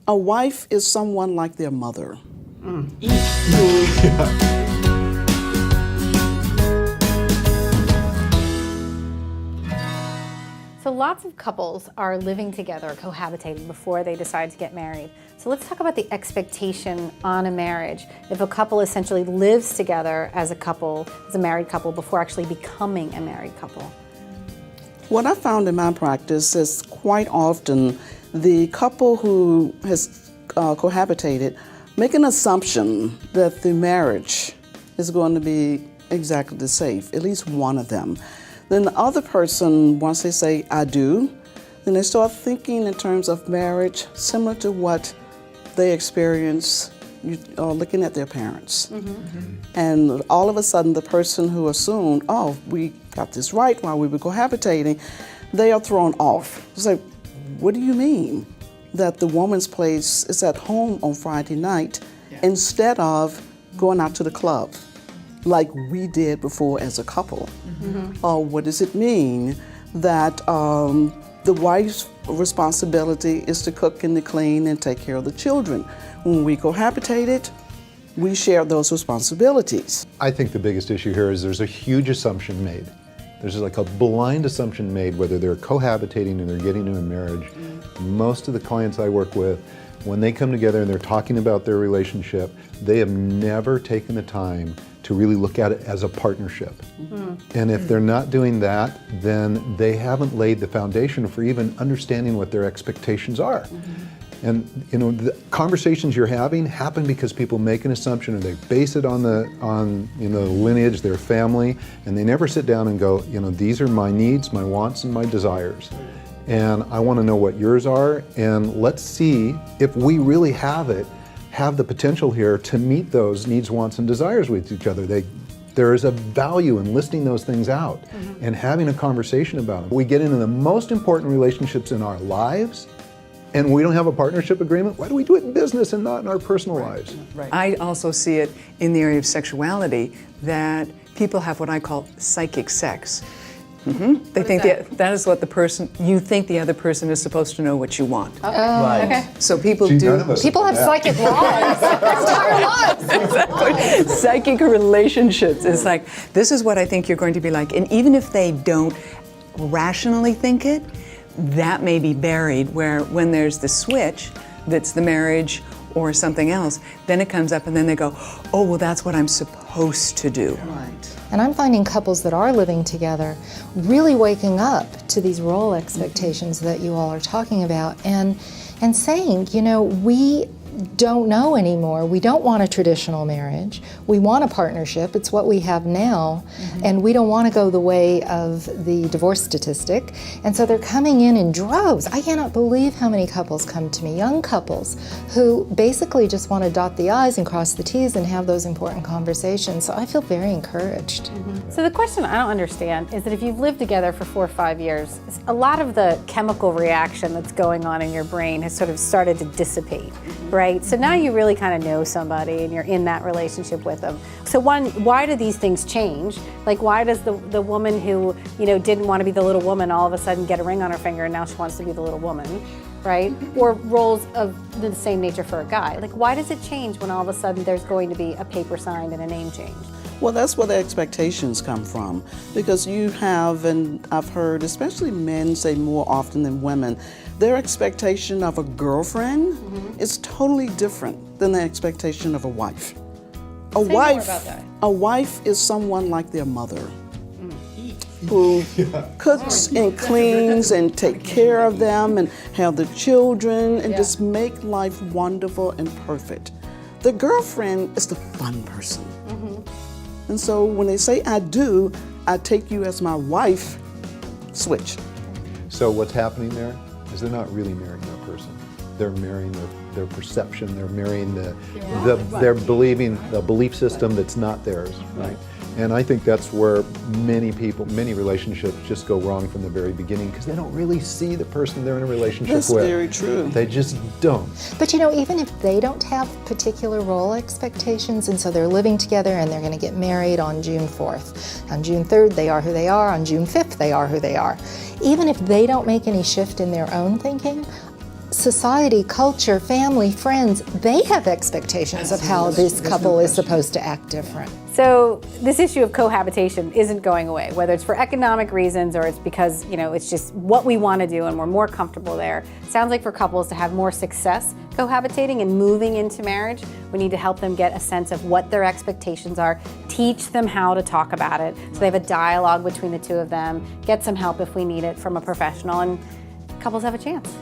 A wife is someone like their mother. So lots of couples are living together, cohabitating, before they decide to get married. So let's talk about the expectation on a marriage. If a couple essentially lives together as a couple, as a married couple, before actually becoming a married couple. What I found in my practice is quite often the couple who has cohabitated make an assumption that the marriage is going to be exactly the same, at least one of them. Then the other person, once they say, I do, then they start thinking in terms of marriage similar to what they experience looking at their parents. And all of a sudden, the person who assumed, oh, we got this right while we were cohabitating, they are thrown off. It's like, what do you mean that the woman's place is at home on Friday night instead of going out to the club like we did before as a couple? Or what does it mean that the wife's responsibility is to cook and to clean and take care of the children? When we cohabitated, we shared those responsibilities. I think the biggest issue here is there's a huge assumption made. There's like a blind assumption made whether they're cohabitating and they're getting into a marriage. Most of the clients I work with, when they come together and they're talking about their relationship, they have never taken the time to really look at it as a partnership. And if they're not doing that, then they haven't laid the foundation for even understanding what their expectations are. And the conversations you're having happen because people make an assumption and they base it on the lineage, their family, and they never sit down and go, these are my needs, my wants, and my desires. And I want to know what yours are, and let's see if we really have the potential here to meet those needs, wants, and desires with each other. There is a value in listing those things out and having a conversation about them. We get into the most important relationships in our lives, and we don't have a partnership agreement. Why do we do it in business and not in our personal lives? I also see it in the area of sexuality, that people have what I call psychic sex. They think that is what you think the other person is supposed to know what you want. Okay. So people People have psychic lives. Entire lives. Exactly. Psychic relationships. It's like, this is what I think you're going to be like. And even if they don't rationally think it, that may be buried, where when there's the switch, that's the marriage or something else, then it comes up and then they go, oh, well, that's what I'm supposed to do. And I'm finding couples that are living together really waking up to these role expectations that you all are talking about and saying, we don't know anymore. We don't want a traditional marriage. We want a partnership. It's what we have now. And we don't want to go the way of the divorce statistic. And so they're coming in droves. I cannot believe how many couples come to me, young couples, who basically just want to dot the I's and cross the T's and have those important conversations. So I feel very encouraged. So the question I don't understand is that if you've lived together for 4 or 5 years, a lot of the chemical reaction that's going on in your brain has sort of started to dissipate, right? So now you really kind of know somebody and you're in that relationship with them. So why do these things change? Like, why does the woman who, didn't want to be the little woman all of a sudden get a ring on her finger and now she wants to be the little woman, right? Or roles of the same nature for a guy. Like, why does it change when all of a sudden there's going to be a paper signed and a name change? Well, that's where the expectations come from, because you have, and I've heard especially men say more often than women, their expectation of a girlfriend is totally different than the expectation of a wife. A wife is someone like their mother, who cooks and cleans and take care of them and have the children and just make life wonderful and perfect. The girlfriend is the fun person. And so when they say I do, I take you as my wife, switch. So what's happening there is they're not really marrying that person. They're marrying their perception. They're marrying they're believing the belief system that's not theirs, right? And I think that's where many relationships just go wrong from the very beginning, because they don't really see the person they're in a relationship with. That's very true. They just don't. But even if they don't have particular role expectations, and so they're living together and they're going to get married on June 4th. On June 3rd, they are who they are. On June 5th, they are who they are. Even if they don't make any shift in their own thinking, society, culture, family, friends, they have expectations of how this couple is supposed to act different. So this issue of cohabitation isn't going away, whether it's for economic reasons or it's because, it's just what we want to do and we're more comfortable there. Sounds like for couples to have more success cohabitating and moving into marriage, we need to help them get a sense of what their expectations are, teach them how to talk about it, so they have a dialogue between the two of them, get some help if we need it from a professional, and couples have a chance.